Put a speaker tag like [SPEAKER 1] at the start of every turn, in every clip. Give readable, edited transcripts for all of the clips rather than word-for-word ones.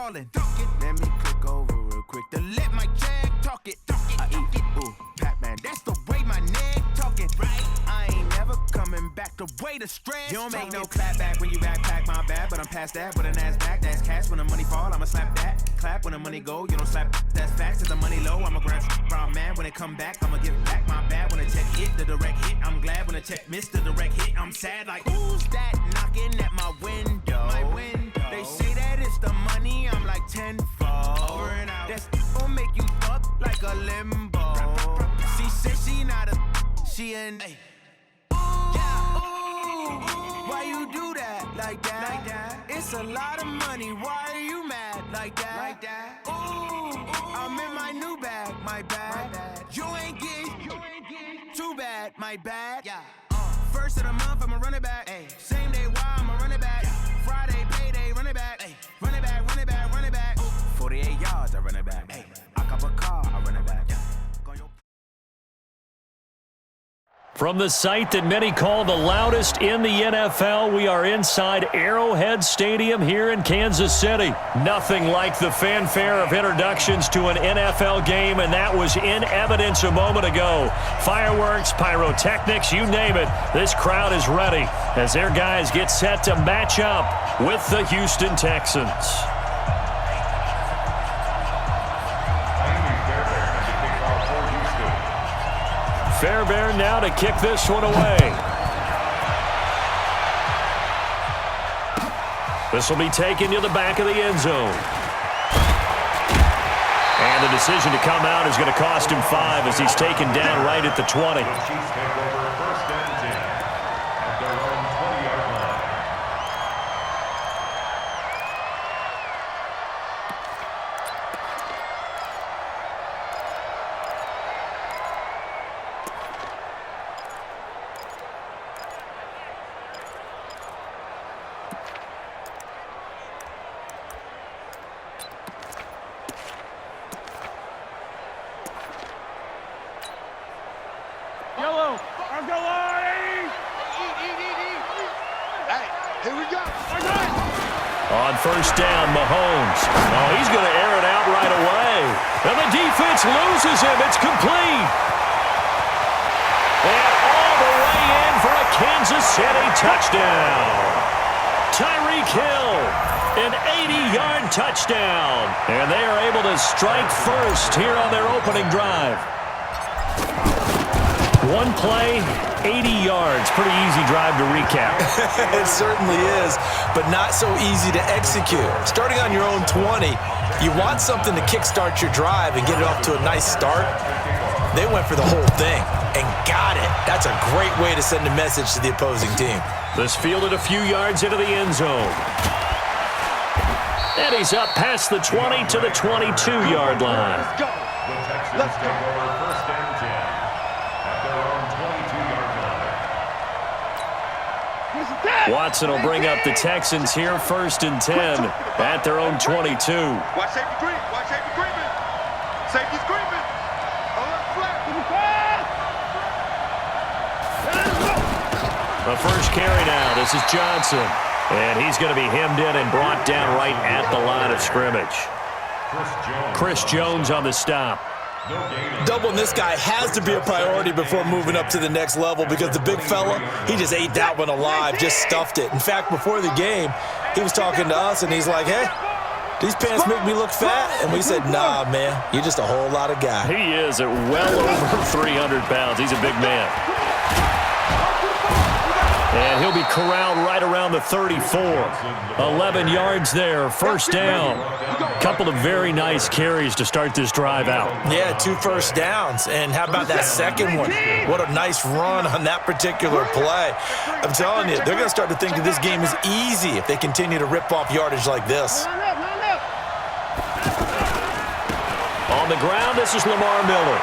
[SPEAKER 1] ballin'. Let me click over real quick to let my jag talk it. I eat, ooh, Pac-Man, that's the way my neck talking. Right? I ain't never coming back the way the stress. You don't make no clap back when you backpack, my bad, but I'm past that with an ass back. That's cash when the money fall, I'ma slap that. Clap when the money go, you don't slap. That's facts. If the money low, I'ma grab brown man. When it come back, I'ma give back my bad. When the check hit, the direct hit, I'm glad. When the check missed the direct hit, I'm sad. Like, who's that knocking at my window? My window. They say that it's the money, I'm like tenfold. Over and out. That's gon' make you fuck like a limbo. She said she not a, she an. Ay. Why you do that like that? It's a lot of money. Why are you mad like that? Ooh, I'm in my new bag, my bad. You ain't getting too bad, my bad. Yeah. First of the month, I'ma run it back. Ay. Same day, why I'ma run it back. Yeah. Friday, payday, run it back. Ay. Run it back, run it back, run it back. 48 yards, I run it back. Ay. I cop a car, I run it back. Yeah.
[SPEAKER 2] From the site that many call the loudest in the NFL, we are inside Arrowhead Stadium here in Kansas City. Nothing like the fanfare of introductions to an NFL game, and that was in evidence a moment ago. Fireworks, pyrotechnics, you name it. This crowd is ready as their guys get set to match up with the Houston Texans. Fairbairn now to kick this one away. This will be taken to the back of the end zone. And the decision to come out is going to cost him 5 as he's taken down right at the 20. On first down, Mahomes. Oh, he's going to air it out right away. And the defense loses him. It's complete. And all the way in for a Kansas City touchdown. Tyreek Hill, an 80-yard touchdown. And they are able to strike first here on their opening drive. One play, 80 yards. Pretty easy drive to recap.
[SPEAKER 3] It certainly is, but not so easy to execute. Starting on your own 20, you want something to kickstart your drive and get it off to a nice start. They went for the whole thing and got it. That's a great way to send a message to the opposing team.
[SPEAKER 2] This fielded a few yards into the end zone. And he's up past the 20 to the 22-yard line.
[SPEAKER 4] Let's go. Let's go. First and 10 at their own 22-yard line.
[SPEAKER 2] Watson will bring up the Texans here first and 10 at their own 22.
[SPEAKER 5] Watch safety creep. Watch safety creeping. Safety's creeping.
[SPEAKER 2] The first carry now. This is Johnson. And he's going to be hemmed in and brought down right at the line of scrimmage. Chris Jones on the stop.
[SPEAKER 3] Doubling this guy has to be a priority before moving up to the next level because the big fella, he just ate that one alive, just stuffed it. In fact, before the game, he was talking to us, and he's like, hey, these pants make me look fat. And we said, nah, man, you're just a whole lot of guy.
[SPEAKER 2] He is at well over 300 pounds. He's a big man. And he'll be corralled right around the 34. 11 yards there, first down. Couple of very nice carries to start this drive out.
[SPEAKER 3] Yeah, 2 first downs. And how about that second one? What a nice run on that particular play. I'm telling you, they're going to start to think that this game is easy if they continue to rip off yardage like this.
[SPEAKER 2] On the ground, this is Lamar Miller.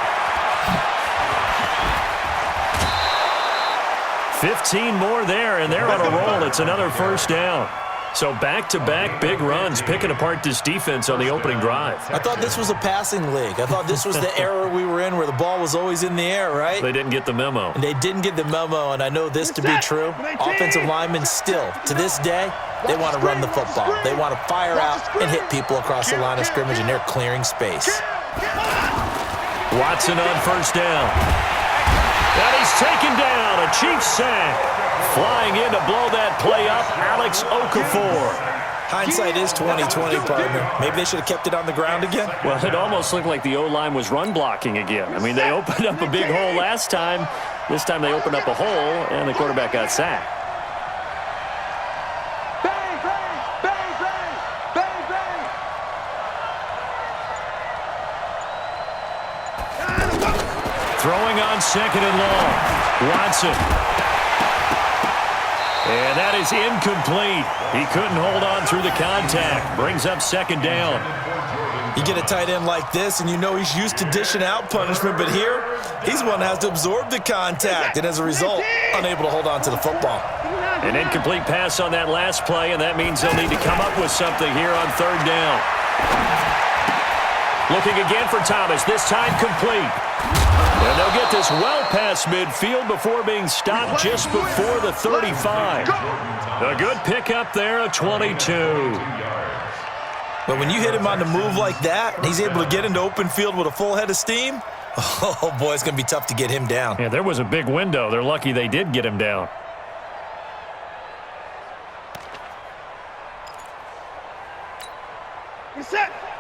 [SPEAKER 2] 15 more there, and they're on a roll. It's another first down. So back-to-back big runs, picking apart this defense on the opening drive.
[SPEAKER 3] I thought this was a passing league. I thought this was the era we were in where the ball was always in the air, right?
[SPEAKER 2] They didn't get the memo.
[SPEAKER 3] And they didn't get the memo, and I know this to be true. Offensive linemen still, to this day, they want to run the football. They want to fire out and hit people across the line of scrimmage, and they're clearing space.
[SPEAKER 2] Watson on first down. And he's taken down. A Chiefs sack. Flying in to blow that play up, Alex Okafor.
[SPEAKER 3] Hindsight is 20/20, partner. Maybe they should have kept it on the ground again.
[SPEAKER 2] Well, it almost looked like the O-line was run blocking again. I mean, they opened up a big hole last time. This time they opened up a hole, and the quarterback got sacked.
[SPEAKER 5] Bang, bang, bang, bang, bang, bang.
[SPEAKER 2] Throwing on second and long. Watson. And that is incomplete. He couldn't hold on through the contact. Brings up second down.
[SPEAKER 3] You get a tight end like this, and you know he's used to dishing out punishment, but here, he's the one that has to absorb the contact, and as a result, unable to hold on to the football.
[SPEAKER 2] An incomplete pass on that last play, and that means they'll need to come up with something here on third down. Looking again for Thomas, this time complete. And they'll get this well past midfield before being stopped just before the 35. A good pickup there of 22.
[SPEAKER 3] But when you hit him on the move like that, and he's able to get into open field with a full head of steam, oh boy, it's going to be tough to get him down.
[SPEAKER 2] Yeah, there was a big window. They're lucky they did get him down.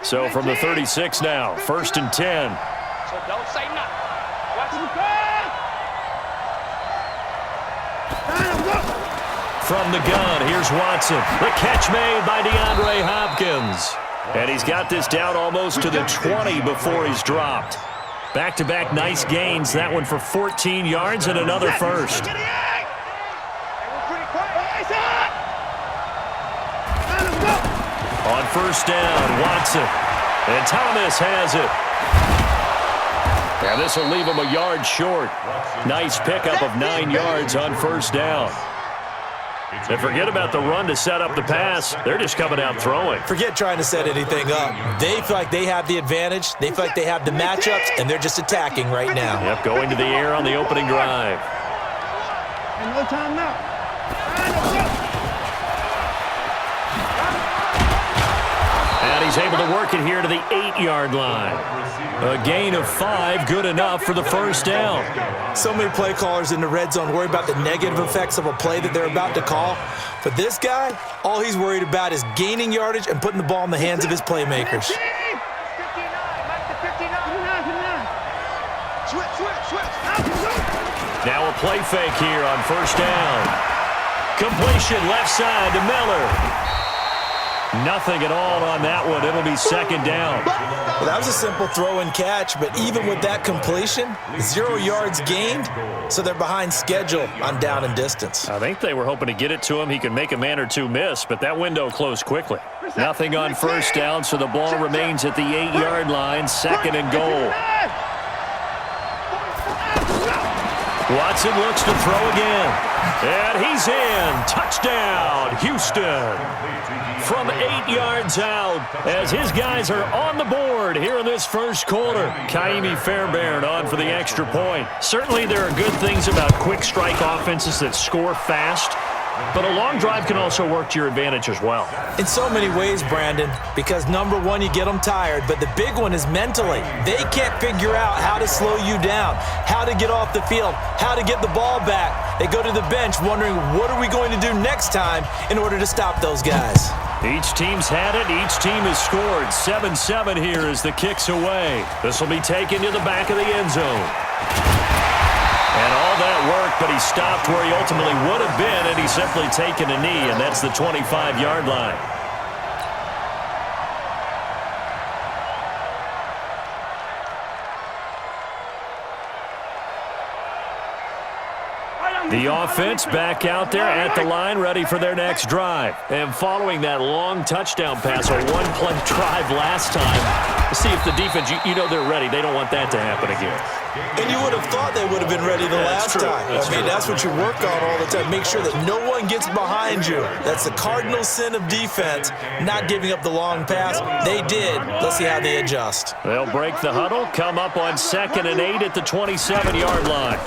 [SPEAKER 2] So from the 36 now, 1st and 10.
[SPEAKER 5] So don't say nothing.
[SPEAKER 2] From the gun, here's Watson. The catch made by DeAndre Hopkins. And he's got this down almost to the 20 before he's dropped. Back-to-back nice gains. That one for 14 yards and another first. On first down, Watson. And Thomas has it. And this will leave him a yard short. Nice pickup of 9 yards on first down. And forget about the run to set up the pass. They're just coming out throwing.
[SPEAKER 3] Forget trying to set anything up. They feel like they have the advantage. They feel like they have the matchups, and they're just attacking right now.
[SPEAKER 2] Yep, going to the air on the opening drive.
[SPEAKER 5] And no time now.
[SPEAKER 2] And he's able to work it here to the 8-yard line. A gain of 5, good enough for the first down.
[SPEAKER 3] So many play callers in the red zone worry about the negative effects of a play that they're about to call. But this guy, all he's worried about is gaining yardage and putting the ball in the hands of his playmakers.
[SPEAKER 2] Now a play fake here on first down. Completion left side to Miller. Nothing at all on that one. It'll be second down.
[SPEAKER 3] Well, that was a simple throw and catch, but even with that completion, 0 yards gained, so they're behind schedule on down and distance.
[SPEAKER 2] I think they were hoping to get it to him. He could make a man or two miss, but that window closed quickly. Nothing on first down, so the ball remains at the 8-yard line, second and goal. Watson looks to throw again. And he's in. Touchdown, Houston. From 8 yards out as his guys are on the board here in this first quarter. Kaimi Fairbairn on for the extra point. Certainly there are good things about quick strike offenses that score fast, but a long drive can also work to your advantage as well.
[SPEAKER 3] In so many ways, Brandon, because number one, you get them tired, but the big one is mentally. They can't figure out how to slow you down, how to get off the field, how to get the ball back. They go to the bench wondering, what are we going to do next time in order to stop those guys?
[SPEAKER 2] Each team's had it. Each team has scored. 7-7 here as the kick's away. This will be taken to the back of the end zone. And all that work, but he stopped where he ultimately would have been, and he's simply taken a knee, and that's the 25-yard line. The offense back out there at the line, ready for their next drive. And following that long touchdown pass, a one-play drive last time, see if the defense, you know they're ready. They don't want that to happen again.
[SPEAKER 3] And you would have thought they would have been ready the last time. That's what you work on all the time. Make sure that no one gets behind you. That's the cardinal sin of defense, not giving up the long pass. They did. Let's see how they adjust.
[SPEAKER 2] They'll break the huddle, come up on 2nd and 8 at the 27-yard line.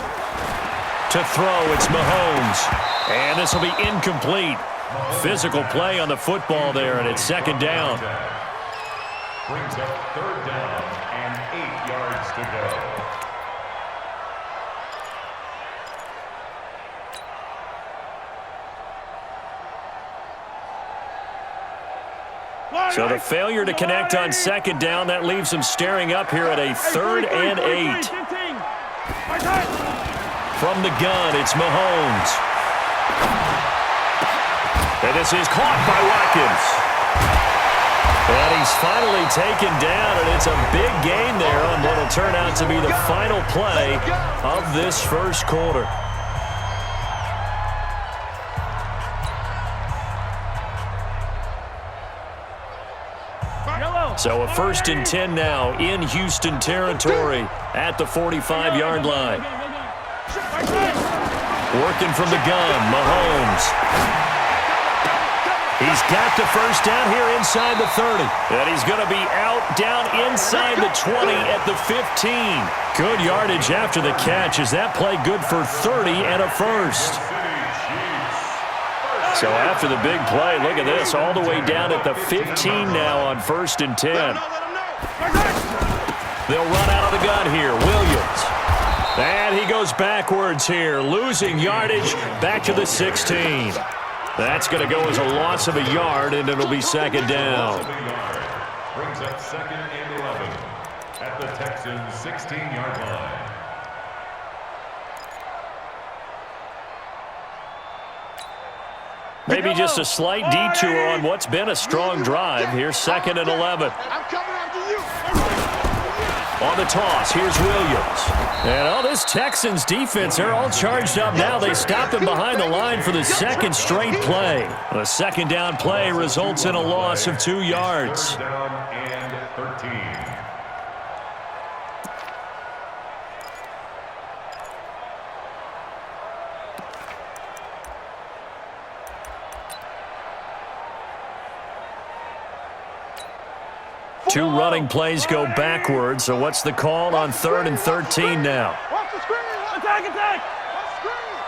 [SPEAKER 2] To throw, it's Mahomes. And this will be incomplete. Physical play on the football there, and it's 2nd down.
[SPEAKER 4] Brings up 3rd down and 8 yards to go.
[SPEAKER 2] So the failure to connect on 2nd down, that leaves them staring up here at a 3rd and 8. From the gun, it's Mahomes. And this is caught by Watkins. And he's finally taken down, and it's a big gain there on what will turn out to be the final play of this first quarter. So a 1st and 10 now in Houston territory at the 45-yard line. Working from the gun, Mahomes. He's got the 1st down here inside the 30. And he's going to be out down inside the 20 at the 15. Good yardage after the catch. Is that play good for 30 and a 1st? So after the big play, look at this, all the way down at the 15 now on 1st and 10. They'll run out of the gun here. Williams. And he goes backwards here, losing yardage back to the 16. That's going to go as a loss of a yard, and it'll be 2nd down.
[SPEAKER 4] Brings up 2nd and 11 at the Texans' 16-yard line.
[SPEAKER 2] Maybe just a slight detour on what's been a strong drive. Here's 2nd and 11.
[SPEAKER 5] I'm coming after you.
[SPEAKER 2] On the toss, here's Williams. And this Texans defense, they're all charged up now. They stopped him behind the line for the 2nd straight play. The 2nd down play results in a loss of 2 yards.
[SPEAKER 4] 3rd down and 13.
[SPEAKER 2] Two running plays go backwards, so what's the call on 3rd and 13 now?
[SPEAKER 5] Watch the screen. Attack. Watch the screen.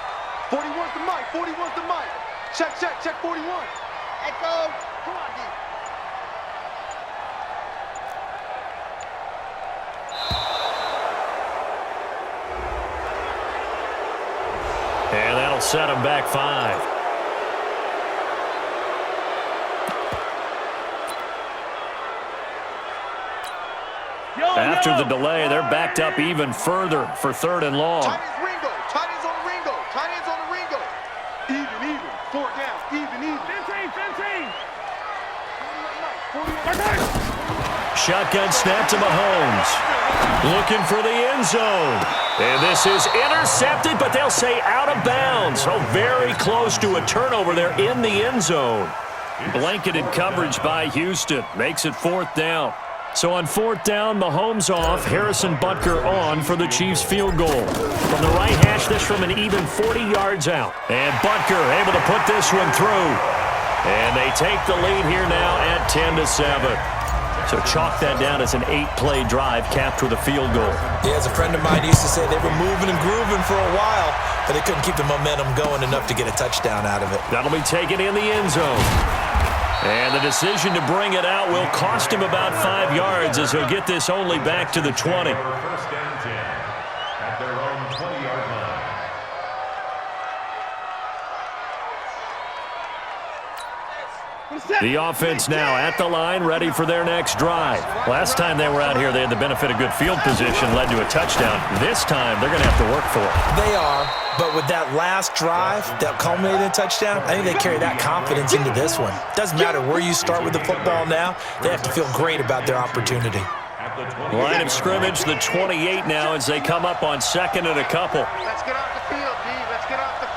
[SPEAKER 5] 41's the mic. 41's the mic. Check 41. Echo. Come on, D.
[SPEAKER 2] And that'll set him back 5. After the delay, they're backed up even further for 3rd and long.
[SPEAKER 5] Tight ends Ringo. Tight ends on the Ringo. Tight ends on the Ringo. Even. 4th down. Even. 15.
[SPEAKER 2] Shotgun snap to Mahomes. Looking for the end zone. And this is intercepted, but they'll say out of bounds. So very close to a turnover there in the end zone. Blanketed coverage by Houston. Makes it 4th down. So on 4th down, Mahomes off, Harrison Butker on for the Chiefs field goal. From the right hash, this from an even 40 yards out. And Butker able to put this one through. And they take the lead here now at 10-7. So chalk that down as an 8-play drive capped with a field goal.
[SPEAKER 3] Yeah, as a friend of mine used to say, they were moving and grooving for a while, but they couldn't keep the momentum going enough to get a touchdown out of it.
[SPEAKER 2] That'll be taken in the end zone. And the decision to bring it out will cost him about 5 yards as he'll get this only back to the 20.
[SPEAKER 4] 1st and 10 at their own 20-yard line.
[SPEAKER 2] The offense now at the line, ready for their next drive. Last time they were out here, they had the benefit of good field position, led to a touchdown. This time, they're going to have to work for it.
[SPEAKER 3] They are, but with that last drive that culminated in a touchdown, I think they carry that confidence into this one. Doesn't matter where you start with the football now, they have to feel great about their opportunity.
[SPEAKER 2] Line of scrimmage, the 28 now as they come up on 2nd and a couple.
[SPEAKER 5] Let's get off the field, D. Let's get off the field.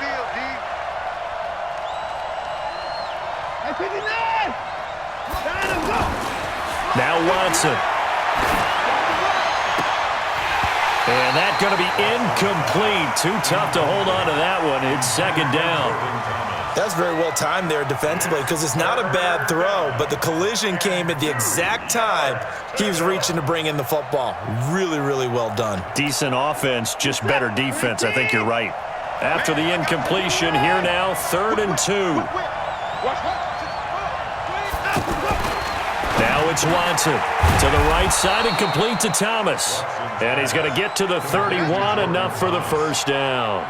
[SPEAKER 2] Now Watson. And that's going to be incomplete. Too tough to hold on to that one. It's second down.
[SPEAKER 3] That's very well timed there defensively because it's not a bad throw, but the collision came at the exact time he was reaching to bring in the football. Really, really well done.
[SPEAKER 2] Decent offense, just better defense. I think you're right. After the incompletion, here now, 3rd and 2. Now it's Watson to the right side and complete to Thomas. And he's going to get to the 31, enough for the first down.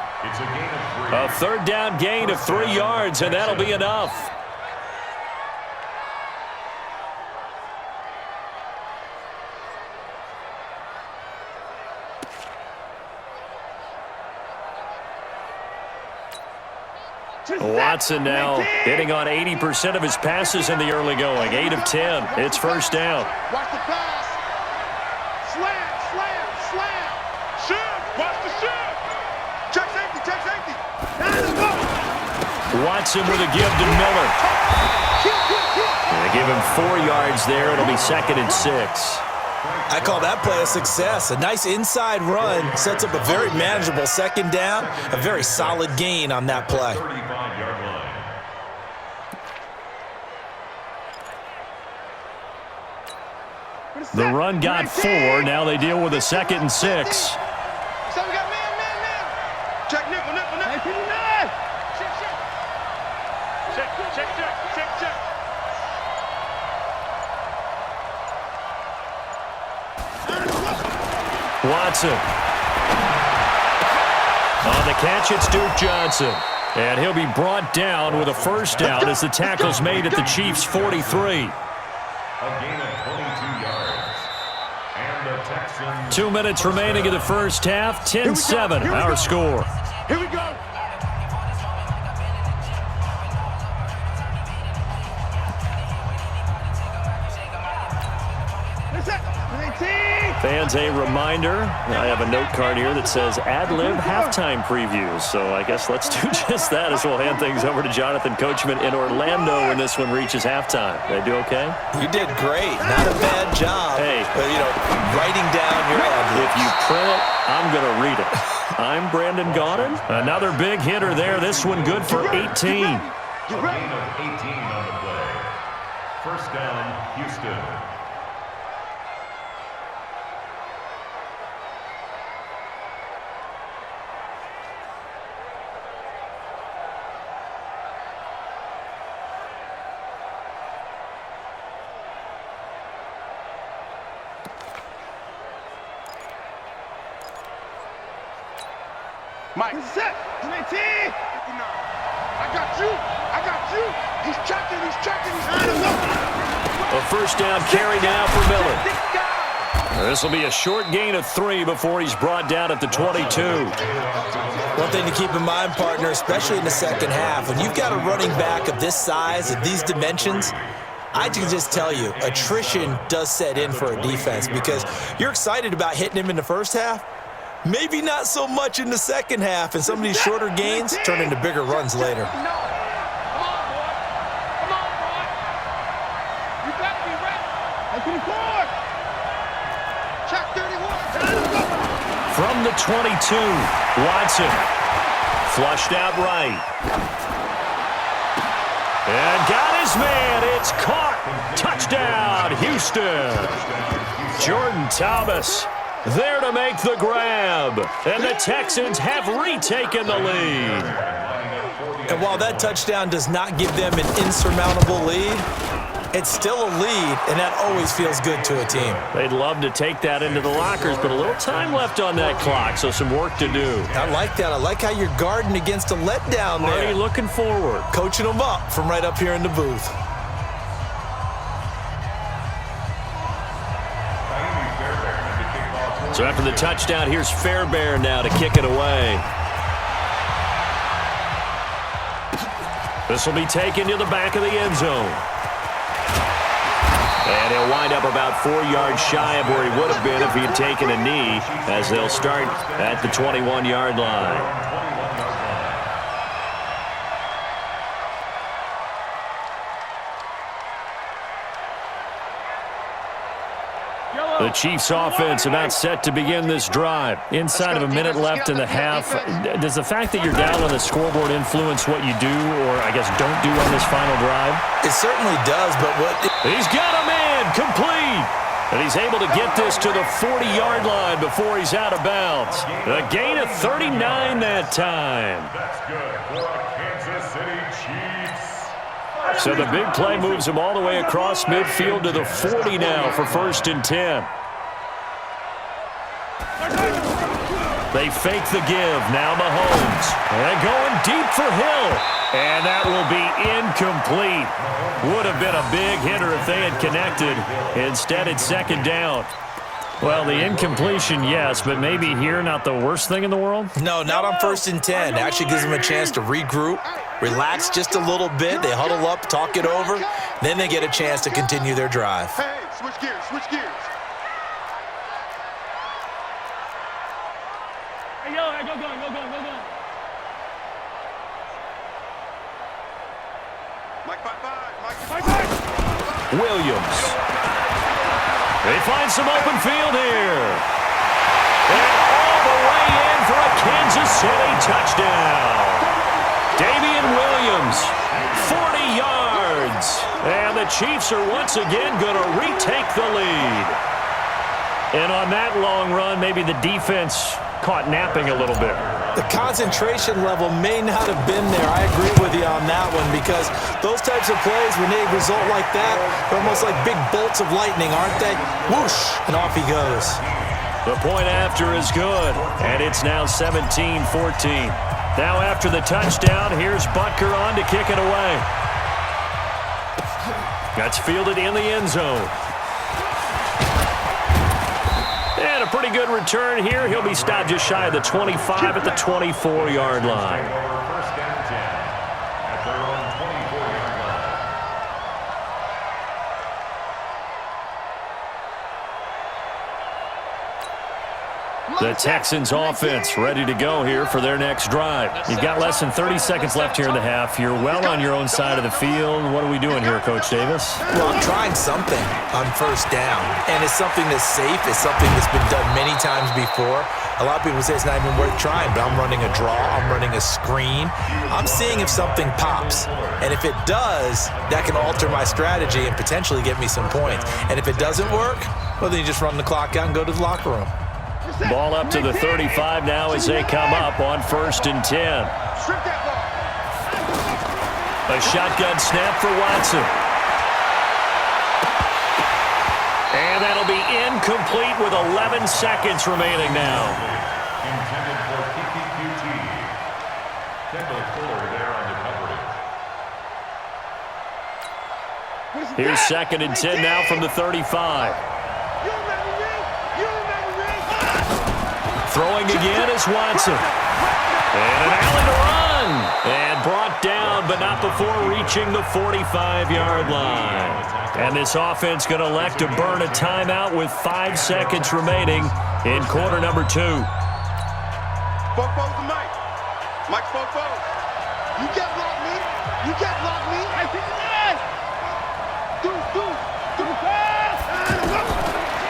[SPEAKER 2] A 3rd down gain of 3 yards, and that'll be enough. Watson now hitting on 80% of his passes in the early going. 8 of 10. It's first down.
[SPEAKER 5] Watch the pass. Slam, slam, slam. Shoot. Watch the shoot. Check safety, check safety.
[SPEAKER 2] Watson with a give to Miller. They give him 4 yards there. It'll be 2nd and 6.
[SPEAKER 3] I call that play a success. A nice inside run sets up a very manageable 2nd down. A very solid gain on that play.
[SPEAKER 4] 35-yard line.
[SPEAKER 2] The run got 4. Now they deal with a 2nd and 6.
[SPEAKER 5] So we got man. Check nickel. Check.
[SPEAKER 2] Watson. On the catch, it's Duke Johnson. And he'll be brought down with a first down as the tackle's made at the Chiefs' 43.
[SPEAKER 4] A gain of 22 yards. And the Texans.
[SPEAKER 2] 2 minutes remaining in the first half. 10-7, our score.
[SPEAKER 5] Here we go.
[SPEAKER 2] Fans, a reminder, I have a note card here that says ad-lib halftime previews. So I guess let's do just that as we'll hand things over to Jonathan Coachman in Orlando when this one reaches halftime. Did I do okay?
[SPEAKER 3] You did great. Not a bad job.
[SPEAKER 2] Hey.
[SPEAKER 3] But, writing down your ad-libs.
[SPEAKER 2] If you print it, I'm going to read it. I'm Brandon Gaudin. Another big hitter there. This one good for 18.
[SPEAKER 4] A gain of 18 on the play. First down, Houston.
[SPEAKER 5] Mike. Set. I got you. He's checking.
[SPEAKER 2] A first down carry now for Miller. This will be a short gain of 3 before he's brought down at the 22.
[SPEAKER 3] One thing to keep in mind, partner, especially in the second half, when you've got a running back of this size, of these dimensions, I can just tell you, attrition does set in for a defense because you're excited about hitting him in the first half. Maybe not so much in the second half, and some of these shorter gains turn into bigger runs later.
[SPEAKER 5] Come on, boy. You got to be ready. Open the court. Check 31.
[SPEAKER 2] From the 22, Watson. Flushed out right. And got his man. It's caught. Touchdown, Houston. Jordan Thomas there to make the grab. And the Texans have retaken the lead.
[SPEAKER 3] And while that touchdown does not give them an insurmountable lead, it's still a lead, and that always feels good to a team.
[SPEAKER 2] They'd love to take that into the lockers, but a little time left on that clock, so some work to do.
[SPEAKER 3] I like that. I like how you're guarding against a letdown there.
[SPEAKER 2] Already looking forward.
[SPEAKER 3] Coaching them up from right up here in the booth.
[SPEAKER 2] So after the touchdown, here's Fairbairn now to kick it away. This will be taken to the back of the end zone. And he'll wind up about 4 yards shy of where he would have been if he had taken a knee, as they'll start at the 21-yard line. The Chiefs offense about set to begin this drive. Inside of a minute left in the half. Does the fact that you're down on the scoreboard influence what you do, or I guess don't do on this final drive?
[SPEAKER 3] It certainly does, but what...
[SPEAKER 2] He's got a man complete. And he's able to get this to the 40-yard line before he's out of bounds. A gain of 39 that time.
[SPEAKER 4] That's good for a Kansas City Chiefs.
[SPEAKER 2] So the big play moves him all the way across midfield to the 40 now for 1st and 10. They fake the give. Now Mahomes. And going deep for Hill. And that will be incomplete. Would have been a big hitter if they had connected. Instead, it's 2nd down. Well, the incompletion, yes, but maybe here not the worst thing in the world?
[SPEAKER 3] No, not on 1st and 10. It actually gives them a chance to regroup, relax just a little bit. They huddle up, talk it over. Then they get a chance to continue their drive.
[SPEAKER 5] Hey, switch gears, switch gears.
[SPEAKER 6] Hey, yo, hey, go.
[SPEAKER 5] Mike, Mike.
[SPEAKER 2] Williams. They find some open field here. And all the way in for a Kansas City touchdown. Damian Williams, 40 yards. And the Chiefs are once again going to retake the lead. And on that long run, maybe the defense caught napping a little bit.
[SPEAKER 3] The concentration level may not have been there. I agree with you on that one, because those types of plays, when they result like that, they're almost like big bolts of lightning, aren't they? Whoosh, and off he goes.
[SPEAKER 2] The point after is good, and it's now 17-14. Now after the touchdown, here's Butker on to kick it away. That's fielded in the end zone. And a pretty good return here. He'll be stopped just shy of the 25 at the 24-yard line.
[SPEAKER 4] First and 10 at their own 24-yard line.
[SPEAKER 2] The Texans offense ready to go here for their next drive. You've got less than 30 seconds left here in the half. You're well on your own side of the field. What are we doing here, Coach Davis?
[SPEAKER 3] Well, I'm trying something on 1st down, and it's something that's safe. It's something that's been done many times before. A lot of people say it's not even worth trying, but I'm running a draw. I'm running a screen. I'm seeing if something pops, and if it does, that can alter my strategy and potentially get me some points. And if it doesn't work, well, then you just run the clock out and go to the locker room.
[SPEAKER 2] Ball up to the 35 now as they come up on 1st and 10. A shotgun snap for Watson. And that'll be incomplete with 11 seconds remaining now.
[SPEAKER 4] Intended for PPQT. Kendall Fuller there on the coverage.
[SPEAKER 2] Here's 2nd and 10 now from the 35. Throwing again is Watson. And an alley to run. And brought down, but not before reaching the 45-yard line. And this offense going to elect to burn a timeout with 5 seconds remaining in quarter number 2.
[SPEAKER 5] Fofo's the Mike. Mike Fofo. You can't block me. You can't block me. I see the man. Do the pass.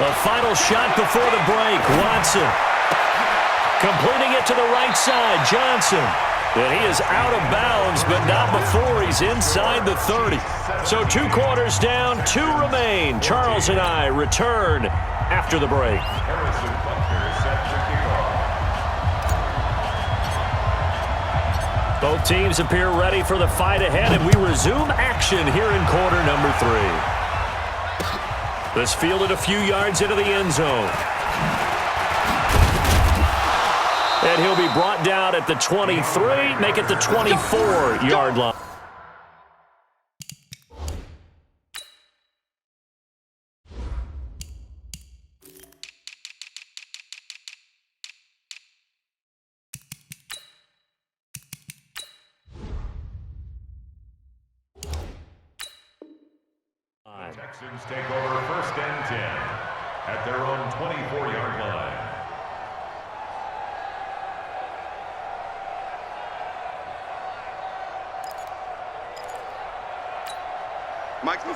[SPEAKER 2] A final shot before the break. Watson. Completing it to the right side, Johnson. And he is out of bounds, but not before he's inside the 30. So 2 quarters down, 2 remain. Charles and I return after the break.
[SPEAKER 4] Harrison Butker set to kick off.
[SPEAKER 2] Both teams appear ready for the fight ahead, and we resume action here in quarter number 3. This fielded a few yards into the end zone. And he'll be brought down at the 23, make it the 24-yard line.
[SPEAKER 4] Texans take over 1st and 10 at their own 24-yard line.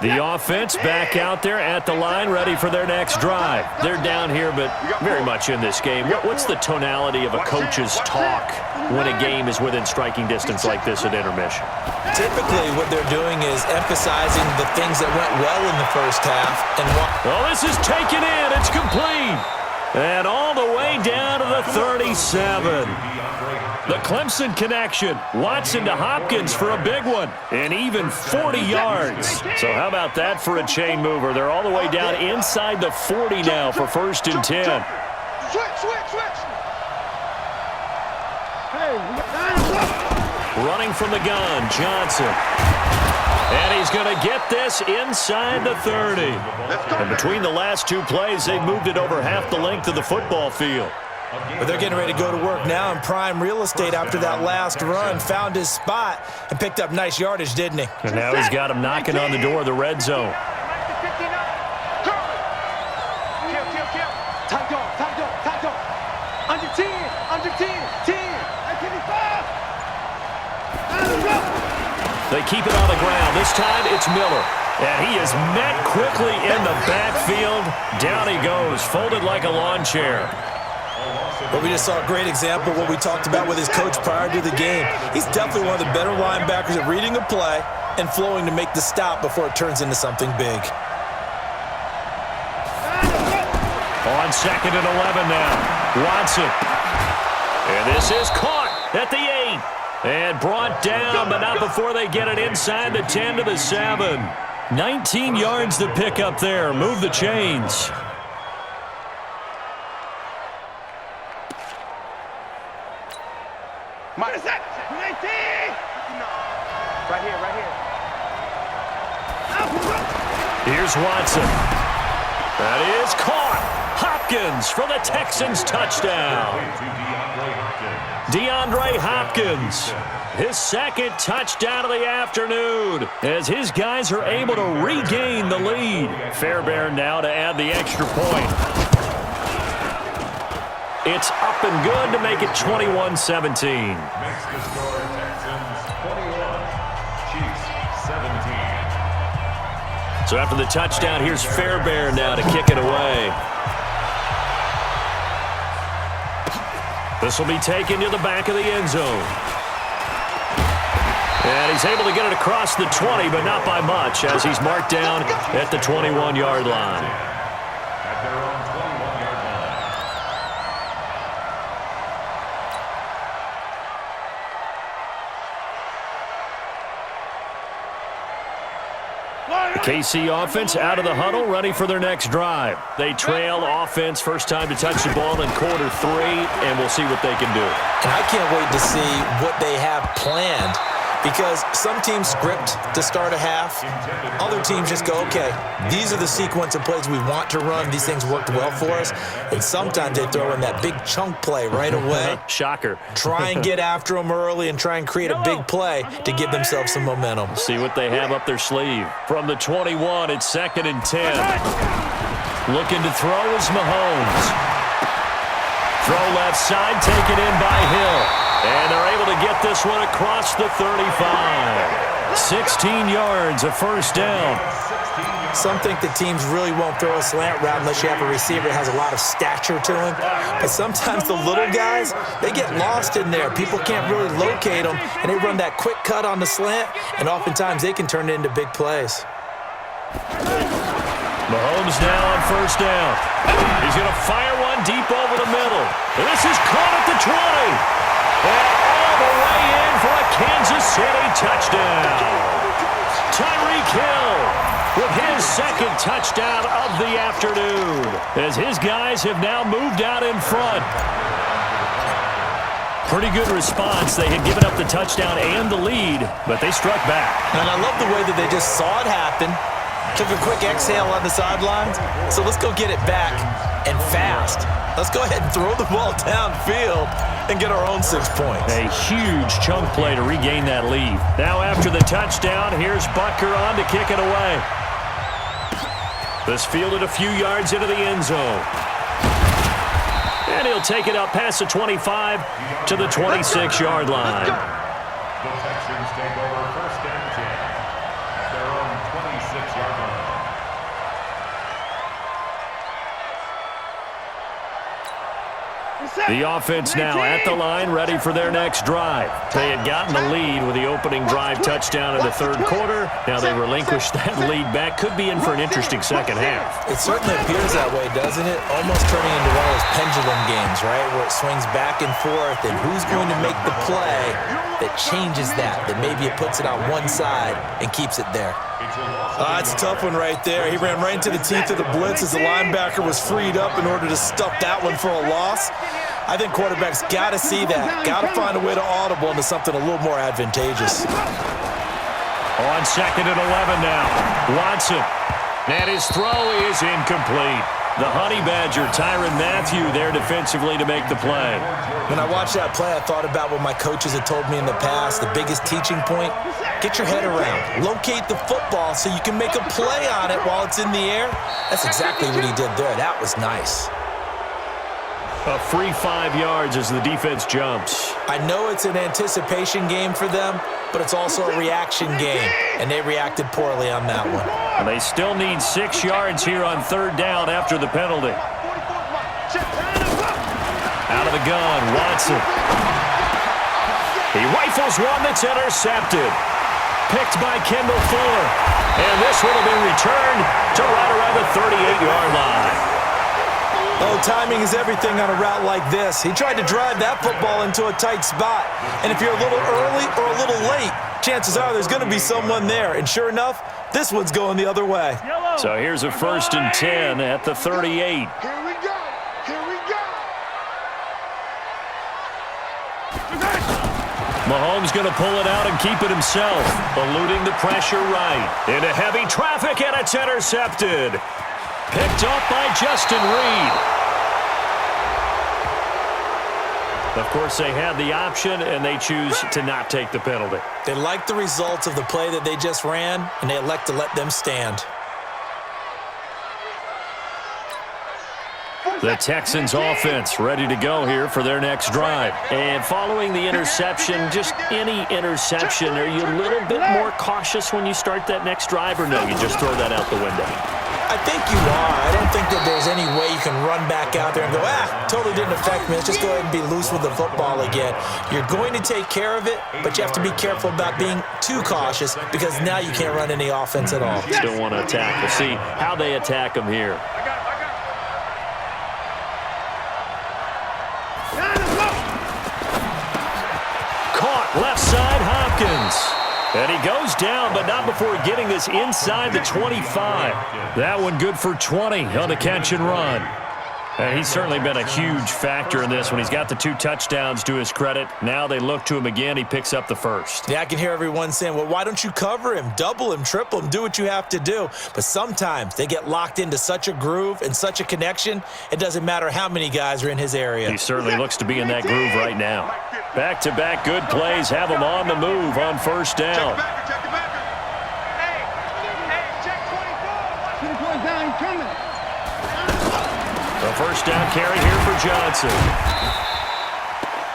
[SPEAKER 2] The offense back out there at the line, ready for their next drive. They're down here, but very much in this game. What's the tonality of a coach's talk when a game is within striking distance like this at intermission?
[SPEAKER 3] Typically, what they're doing is emphasizing the things that went well in the first half.
[SPEAKER 2] Oh, this is taken in. It's complete. And all the way down to the 37. The Clemson connection. Watson to Hopkins for a big one. And even 40 yards. So how about that for a chain mover? They're all the way down inside the 40 now for 1st and 10.
[SPEAKER 5] Switch.
[SPEAKER 2] Running from the gun, Johnson. And he's going to get this inside the 30. And between the last two plays, they've moved it over half the length of the football field.
[SPEAKER 3] But they're getting ready to go to work now in prime real estate after that last run. Found his spot and picked up nice yardage, didn't he?
[SPEAKER 2] And now he's got him knocking on the door of the red zone.
[SPEAKER 5] Tight dog. Under 10. 10.
[SPEAKER 2] They keep it on the ground. This time it's Miller. And he is met quickly in the backfield. Down he goes, folded like a lawn chair.
[SPEAKER 3] But we just saw a great example of what we talked about with his coach prior to the game. He's definitely one of the better linebackers at reading a play and flowing to make the stop before it turns into something big.
[SPEAKER 2] On 2nd and 11 now. Watson. And this is caught at the 8. And brought down, but not before they get it inside the 10 to the 7. 19 yards to pick up there. Move the chains.
[SPEAKER 5] Minus that. 19. Right here.
[SPEAKER 2] Here's Watson. That is caught. Hopkins for the Texans touchdown. DeAndre Hopkins, his 2nd touchdown of the afternoon, as his guys are able to regain the lead. Fairbairn now to add the extra point. It's up and good to make it 21-17.
[SPEAKER 4] Makes the score Texans 21, Chiefs 17.
[SPEAKER 2] So after the touchdown, here's Fairbairn now to kick it away. This will be taken to the back of the end zone. And he's able to get it across the 20, but not by much, as he's marked down at the 21-yard line.
[SPEAKER 4] At their own 21-yard line.
[SPEAKER 2] The KC offense out of the huddle, ready for their next drive. They trail offense, first time to touch the ball in quarter 3, and we'll see what they can do.
[SPEAKER 3] And I can't wait to see what they have planned, because some teams script to start a half. Other teams just go, okay, these are the sequence of plays we want to run. These things worked well for us. And sometimes they throw in that big chunk play right away.
[SPEAKER 2] Shocker.
[SPEAKER 3] Try and get after them early and try and create a big play to give themselves some momentum.
[SPEAKER 2] See what they have up their sleeve. From the 21, it's 2nd and 10. Looking to throw is Mahomes. Throw left side, taken in by Hill. And they're able to get this one across the 35. 16 yards, a first down.
[SPEAKER 3] Some think that teams really won't throw a slant route unless you have a receiver that has a lot of stature to him. But sometimes the little guys, they get lost in there. People can't really locate them, and they run that quick cut on the slant, and oftentimes they can turn it into big plays.
[SPEAKER 2] Mahomes now on first down. He's going to fire one deep over the middle. And this is caught at the 20. And all the way in for a Kansas City touchdown. Tyreek Hill with his 2nd touchdown of the afternoon, as his guys have now moved out in front. Pretty good response. They had given up the touchdown and the lead, but they struck back.
[SPEAKER 3] And I love the way that they just saw it happen, took a quick exhale on the sidelines. So let's go get it back, and fast. Let's go ahead and throw the ball downfield and get our own 6 points.
[SPEAKER 2] A huge chunk play to regain that lead. Now after the touchdown, here's Butker on to kick it away. This fielded a few yards into the end zone. And he'll take it up past the 25 to the 26-yard line.
[SPEAKER 4] The Texans take over 1st and 10 at their own 26.
[SPEAKER 2] The offense now at the line, ready for their next drive. They had gotten the lead with the opening drive touchdown in the third quarter. Now they relinquished that lead back. Could be in for an interesting second half.
[SPEAKER 3] It certainly appears that way, doesn't it? Almost turning into one of those pendulum games, right, where it swings back and forth, and who's going to make the play that changes that maybe it puts it on one side and keeps it there. That's a tough one right there. He ran right into the teeth of the blitz as the linebacker was freed up in order to stuff that one for a loss. I think quarterbacks got to see that. Got to find a way to audible into something a little more advantageous.
[SPEAKER 2] On 2nd and 11 now. Watson. And his throw is incomplete. The Honey Badger, Tyrann Mathieu, there defensively to make the play.
[SPEAKER 3] When I watched that play, I thought about what my coaches had told me in the past. The biggest teaching point, get your head around. Locate the football so you can make a play on it while it's in the air. That's exactly what he did there. That was nice.
[SPEAKER 2] A free 5 yards as the defense jumps.
[SPEAKER 3] I know it's an anticipation game for them, but it's also a reaction game, and they reacted poorly on that one.
[SPEAKER 2] And they still need 6 yards here on 3rd down after the penalty. Out of the gun, Watson. He rifles one that's intercepted. Picked by Kendall Fuller. And this will have been returned to right around the 38-yard line.
[SPEAKER 3] Oh, timing is everything on a route like this. He tried to drive that football into a tight spot. And if you're a little early or a little late, chances are there's going to be someone there. And sure enough, this one's going the other way.
[SPEAKER 2] So here's a 1st and 10 at the 38.
[SPEAKER 5] Here we go. Here we go.
[SPEAKER 2] Mahomes going to pull it out and keep it himself, eluding the pressure right. Into heavy traffic, and it's intercepted. Picked up by Justin Reed. Of course, they had the option, and they choose to not take the penalty.
[SPEAKER 3] They like the results of the play that they just ran, and they elect to let them stand.
[SPEAKER 2] The Texans offense ready to go here for their next drive. And following the interception, just any interception, are you a little bit more cautious when you start that next drive, or no, you just throw that out the window?
[SPEAKER 3] I think you are. I don't think that there's any way you can run back out there and go, totally didn't affect me. Let's just go ahead and be loose with the football again. You're going to take care of it, but you have to be careful about being too cautious because now you can't run any offense at all.
[SPEAKER 2] Still want to attack. We'll see how they attack them here. Caught left side, Hopkins. And he goes down, but not before getting this inside the 25. That one good for 20 on the catch and run. And he's certainly been a huge factor in this when he's got the 2 touchdowns to his credit. Now they look to him again. He picks up the 1st.
[SPEAKER 3] Yeah, I can hear everyone saying, well, why don't you cover him, double him, triple him, do what you have to do. But sometimes they get locked into such a groove and such a connection, it doesn't matter how many guys are in his area.
[SPEAKER 2] He certainly looks to be in that groove right now. Back-to-back good plays have him on the move on 1st down.
[SPEAKER 5] Check the backer. Hey, check 24. 24's down, he's coming.
[SPEAKER 2] The 1st down carry here for Johnson.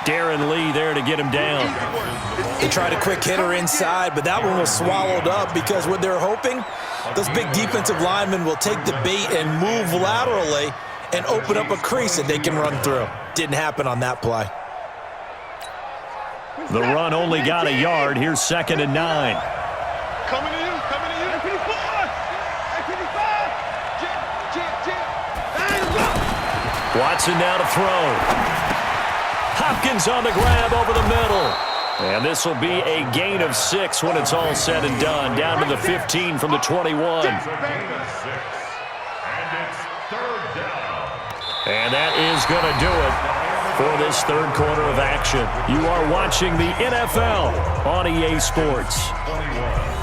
[SPEAKER 2] Darren Lee there to get him down.
[SPEAKER 3] They tried a quick hitter inside, but that one was swallowed up because what they're hoping, those big defensive linemen will take the bait and move laterally and open up a crease that they can run through. Didn't happen on that play.
[SPEAKER 2] The run only got a yard. Here's 2nd and 9.
[SPEAKER 5] Coming to you. 85.
[SPEAKER 2] Watson now to throw. Hopkins on the grab over the middle. And this will be a gain of 6 when it's all said and done. Down to the 15 from the 21.
[SPEAKER 4] Gain of 6. And it's 3rd down.
[SPEAKER 2] And that is going to do it for this 3rd quarter of action. You are watching the NFL on EA Sports.
[SPEAKER 4] 21.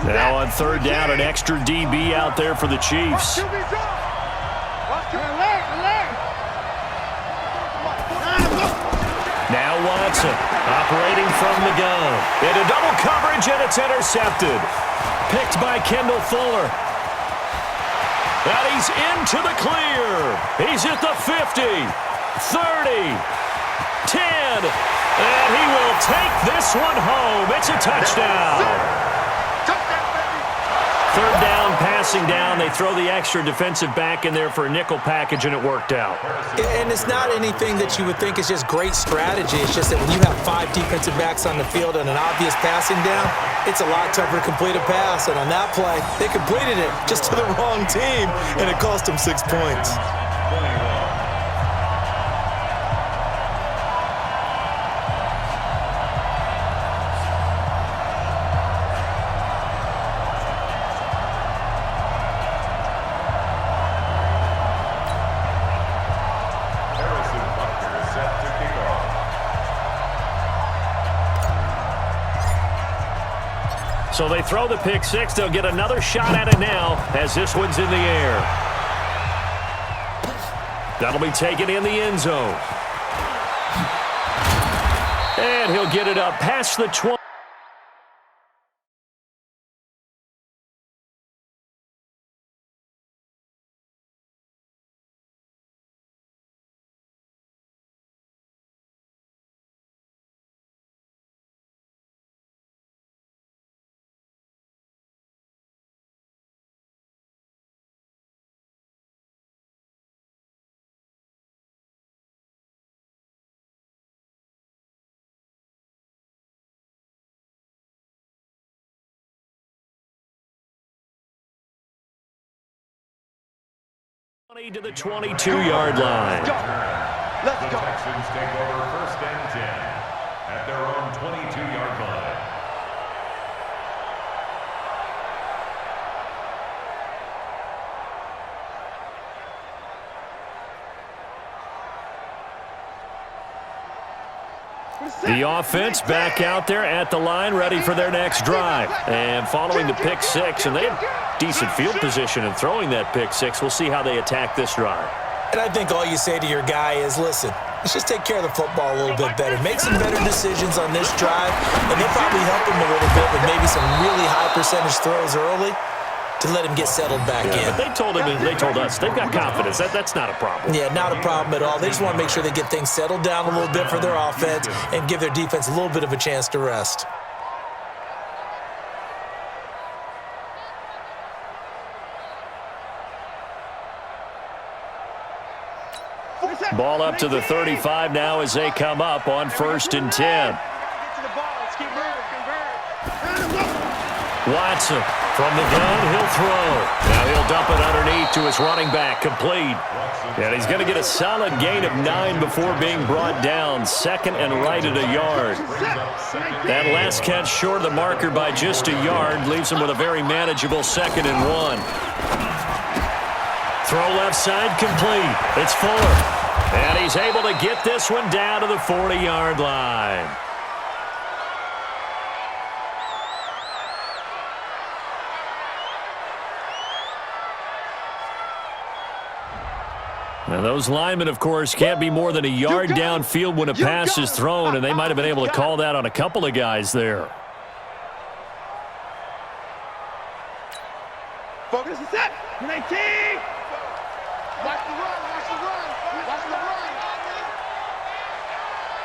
[SPEAKER 2] Now on 3rd down, an extra DB out there for the Chiefs. Now Watson operating from the gun. Into double coverage, and it's intercepted. Picked by Kendall Fuller. And he's into the clear. He's at the 50, 30, 10, and he will take this one home. It's a touchdown. third down, passing down. They throw the extra defensive back in there for a nickel package, and it worked out.
[SPEAKER 3] And it's not anything that you would think is just great strategy. It's just that when you have 5 defensive backs on the field and an obvious passing down, it's a lot tougher to complete a pass. And on that play, they completed it just to the wrong team, and it cost them 6 points.
[SPEAKER 2] So they throw the pick six. They'll get another shot at it now as this one's in the air. That'll be taken in the end zone. And he'll get it up past the 20. To the 22-yard line.
[SPEAKER 4] Let's go. The Texans take over 1st and 10 at their own 22-yard line.
[SPEAKER 2] The offense back out there at the line, ready for their next drive. And following the pick six, and they have decent field position in throwing that pick six. We'll see how they attack this drive.
[SPEAKER 3] And I think all you say to your guy is, listen, let's just take care of the football a little bit better. Make some better decisions on this drive, and they'll probably help him a little bit with maybe some really high percentage throws early to let him get settled back in.
[SPEAKER 2] But they told him, and they told us, they've got confidence. That's not a problem.
[SPEAKER 3] Yeah, not a problem at all. They just want to make sure they get things settled down a little bit for their offense and give their defense a little bit of a chance to rest.
[SPEAKER 2] Ball up to the 35 now as they come up on 1st and 10. Watson from the gun, he'll throw. Now he'll dump it underneath to his running back, complete. And he's going to get a solid gain of 9 before being brought down. 2nd and right at a yard. That last catch short of the marker by just a yard leaves him with a very manageable 2nd and 1. Throw left side, complete. It's Fuller. And he's able to get this one down to the 40-yard line. Now those linemen, of course, can't be more than a yard downfield when a pass is thrown, and they might have been able to call that on a couple of guys there.
[SPEAKER 5] Focus is set. 19. Watch the run. Watch the run. Watch the run.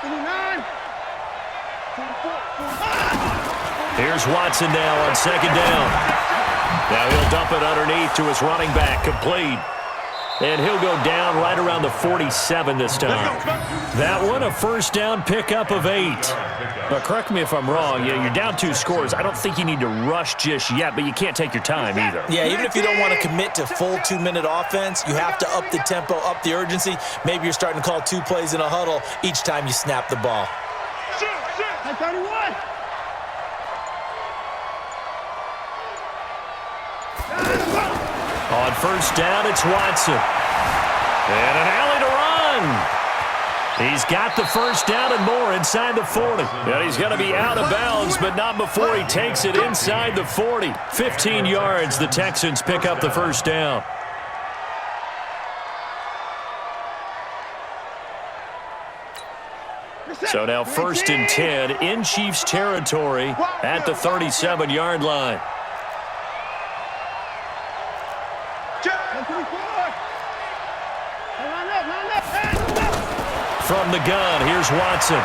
[SPEAKER 5] 29. 24.
[SPEAKER 2] Here's Watson now on 2nd down. Now he'll dump it underneath to his running back, complete. And he'll go down right around the 47 this time. That one, a 1st down pickup of 8. But correct me if I'm wrong. Yeah, you're down 2 scores. I don't think you need to rush just yet, but you can't take your time either.
[SPEAKER 3] Yeah, even if you don't want to commit to full 2-minute offense, you have to up the tempo, up the urgency. Maybe you're starting to call 2 plays in a huddle each time you snap the ball.
[SPEAKER 5] 31.
[SPEAKER 2] On 1st down, it's Watson. And an alley to run. He's got the 1st down and more inside the 40. And he's going to be out of bounds, but not before he takes it inside the 40. 15 yards, the Texans pick up the 1st down. So now 1st and 10 in Chiefs territory at the 37-yard line. From the gun, here's Watson.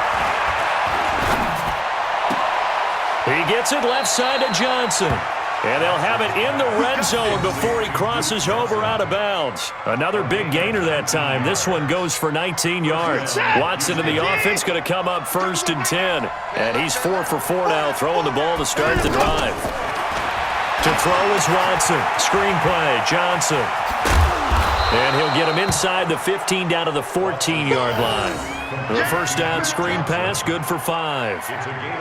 [SPEAKER 2] He gets it left side to Johnson. And they'll have it in the red zone before he crosses over out of bounds. Another big gainer that time. This one goes for 19 yards. Watson in the offense going to come up 1st and 10. And he's 4 for 4 now, throwing the ball to start the drive. To throw is Watson. Screen play, Johnson. And he'll get him inside the 15 down to the 14-yard line. The first down screen pass, good for 5.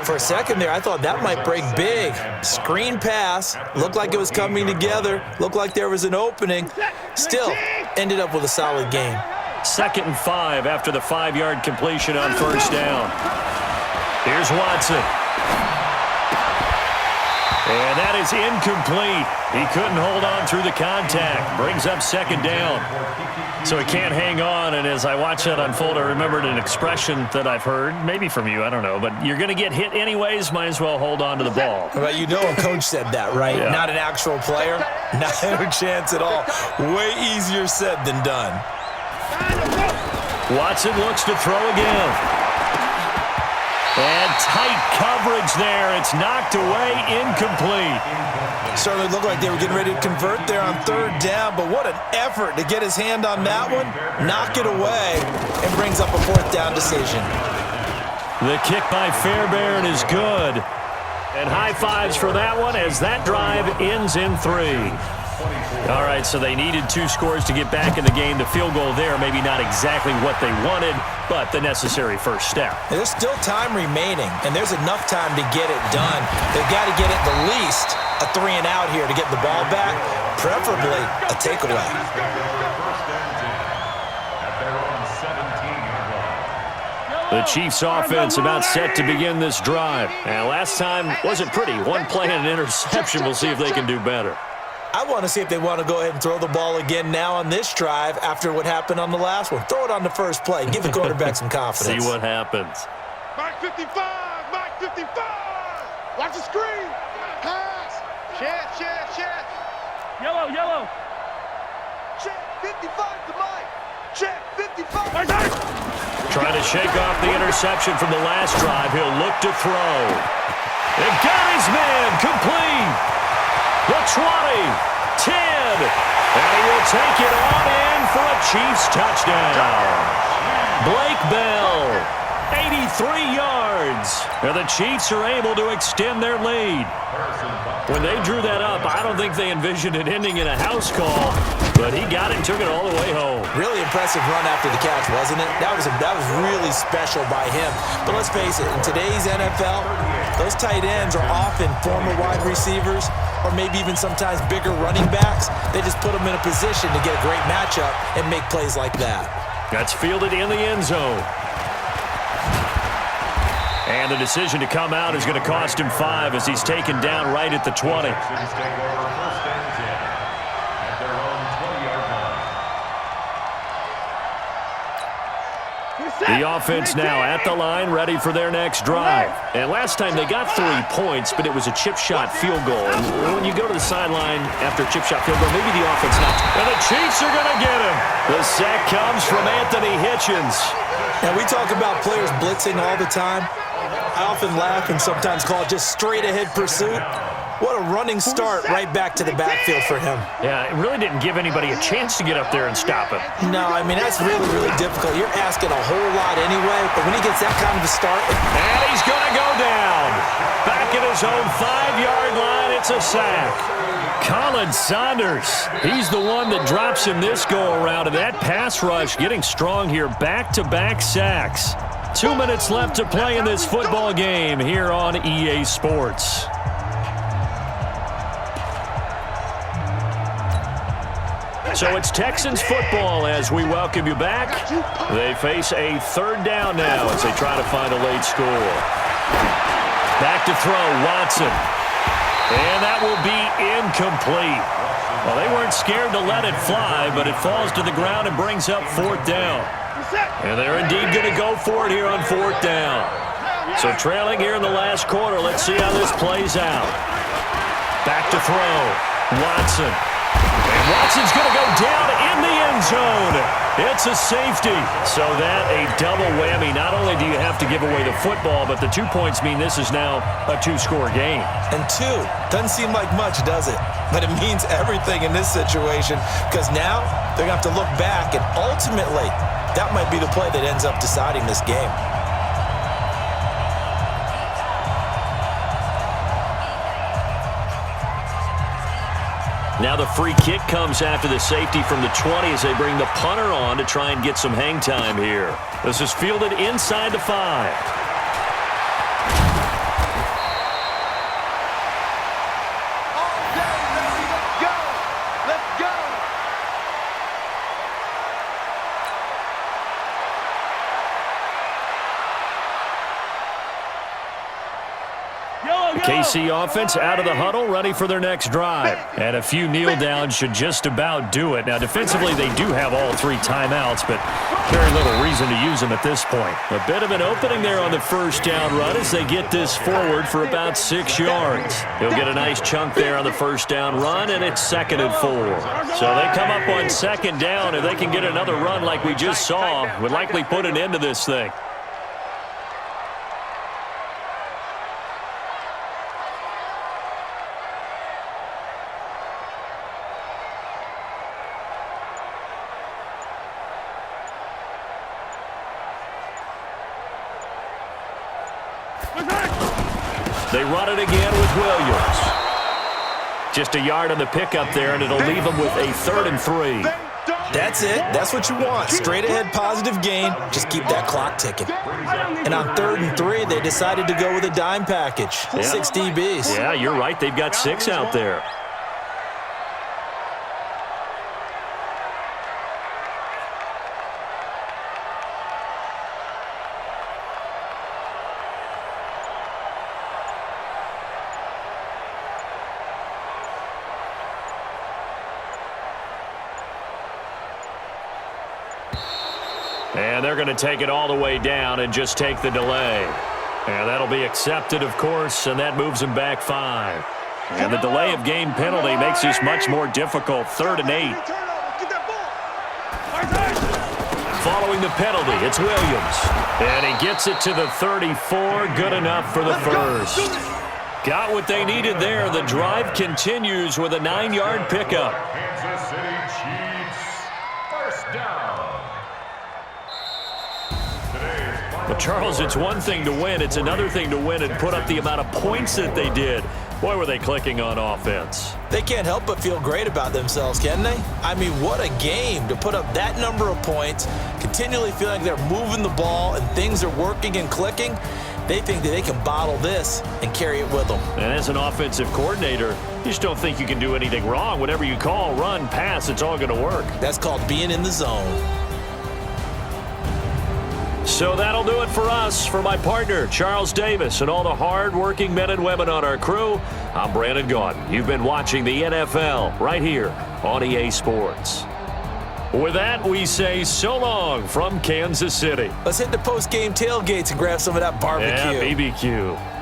[SPEAKER 3] For a second there, I thought that might break big. Screen pass, looked like it was coming together, looked like there was an opening. Still, ended up with a solid game.
[SPEAKER 2] 2nd and 5 after the 5-yard completion on first down. Here's Watson. And that is incomplete. He couldn't hold on through the contact. Brings up 2nd down. So he can't hang on, and as I watch that unfold, I remembered an expression that I've heard, maybe from you, I don't know, but you're going to get hit anyways, might as well hold on to the ball.
[SPEAKER 3] Well, you know a coach said that, right?
[SPEAKER 2] Yeah.
[SPEAKER 3] Not an actual player. Not a chance at all. Way easier said than done.
[SPEAKER 2] Watson looks to throw again. And tight coverage there. It's knocked away, incomplete.
[SPEAKER 3] Certainly looked like they were getting ready to convert there on 3rd down, but what an effort to get his hand on that one, knock it away, and brings up a 4th down decision.
[SPEAKER 2] The kick by Fairbairn is good. And high fives for that one as that drive ends in 3. All right, so they needed 2 scores to get back in the game. The field goal there, maybe not exactly what they wanted, but the necessary first step.
[SPEAKER 3] There's still time remaining, and there's enough time to get it done. They've got to get at the least a 3-and-out here to get the ball back, preferably a takeaway.
[SPEAKER 2] The Chiefs offense about set to begin this drive. And last time wasn't pretty. One play and an interception. We'll see if they can do better.
[SPEAKER 3] I want to see if they want to go ahead and throw the ball again now on this drive after what happened on the last one. Throw it on the first play. Give the quarterback some confidence.
[SPEAKER 2] See what happens.
[SPEAKER 5] Mark 55! Mark 55! Watch the screen! Pass! Check! Yellow! Check 55 to Mike! Check 55!
[SPEAKER 2] Trying to shake off the interception from the last drive. He'll look to throw. They've got his man complete. The 20, 10, and he will take it on in for a Chiefs touchdown. Blake Bell, 83 yards. And the Chiefs are able to extend their lead. When they drew that up, I don't think they envisioned it ending in a house call, but he got it and took it all the way home.
[SPEAKER 3] Really impressive run after the catch, wasn't it? That was really special by him. But let's face it, in today's NFL, those tight ends are often former wide receivers or maybe even sometimes bigger running backs. They just put them in a position to get a great matchup and make plays like that.
[SPEAKER 2] That's fielded in the end zone. And the decision to come out is going to cost him 5 as he's taken down right at the 20. The offense now at the line, ready for their next drive. And last time they got 3 points, but it was a chip shot field goal. And when you go to the sideline after a chip shot field goal, maybe the offense not. And the Chiefs are going to get him. The sack comes from Anthony Hitchens.
[SPEAKER 3] Now, we talk about players blitzing all the time. I often laugh and sometimes call it just straight-ahead pursuit. What a running start right back to the backfield for him.
[SPEAKER 2] Yeah, it really didn't give anybody a chance to get up there and stop him.
[SPEAKER 3] No, I mean, that's really, really difficult. You're asking a whole lot anyway, but when he gets that kind of a start.
[SPEAKER 2] And he's going to go down. Back at his own 5-yard line, it's a sack. Colin Saunders, he's the one that drops him this go-around, and that pass rush getting strong here. Back-to-back sacks. 2 minutes left to play in this football game here on EA Sports. So it's Texans football as we welcome you back. They face a 3rd down now as they try to find a late score. Back to throw, Watson. And that will be incomplete. Well, they weren't scared to let it fly, but it falls to the ground and brings up 4th down. And they're indeed going to go for it here on 4th down. So trailing here in the last quarter, let's see how this plays out. Back to throw, Watson. And Watson's going to go down in the end zone. It's a safety. So that a double whammy. Not only do you have to give away the football, but the 2 points mean this is now a two-score game.
[SPEAKER 3] And 2 doesn't seem like much, does it? But it means everything in this situation because now they're going to have to look back, and ultimately that might be the play that ends up deciding this game.
[SPEAKER 2] Now the free kick comes after the safety from the 20 as they bring the punter on to try and get some hang time here. This is fielded inside the 5. KC offense out of the huddle, ready for their next drive. And a few kneel downs should just about do it. Now, defensively, they do have all 3 timeouts, but very little reason to use them at this point. A bit of an opening there on the first down run as they get this forward for about 6 yards. He'll get a nice chunk there on the first down run, and it's 2nd and 4. So they come up on 2nd down. If they can get another run like we just saw, would likely put an end to this thing. They run it again with Williams. Just a yard on the pickup there, and it'll leave them with a 3rd and 3.
[SPEAKER 3] That's it. That's what you want. Straight ahead positive gain. Just keep that clock ticking. And on 3rd and 3, they decided to go with a dime package. 6 DBs.
[SPEAKER 2] Yeah, you're right. They've got 6 out there. And they're going to take it all the way down and just take the delay. And that'll be accepted, of course, and that moves them back 5. And the delay of game penalty makes this much more difficult. 3rd and 8. Following the penalty, it's Williams. And he gets it to the 34. Good enough for the first. Got what they needed there. The drive continues with a 9-yard pickup.
[SPEAKER 4] Kansas City Chiefs, first down.
[SPEAKER 2] But, Charles, it's one thing to win. It's another thing to win and put up the amount of points that they did. Boy, were they clicking on offense.
[SPEAKER 3] They can't help but feel great about themselves, can they? I mean, what a game to put up that number of points, continually feeling like they're moving the ball and things are working and clicking. They think that they can bottle this and carry it with them.
[SPEAKER 2] And as an offensive coordinator, you just don't think you can do anything wrong. Whatever you call, run, pass, it's all going to work.
[SPEAKER 3] That's called being in the zone.
[SPEAKER 2] So that'll do it for us. For my partner, Charles Davis, and all the hard-working men and women on our crew, I'm Brandon Gaudin. You've been watching the NFL right here on EA Sports. With that, we say so long from Kansas City.
[SPEAKER 3] Let's hit the post-game tailgates and grab some of that barbecue.
[SPEAKER 2] Yeah, BBQ.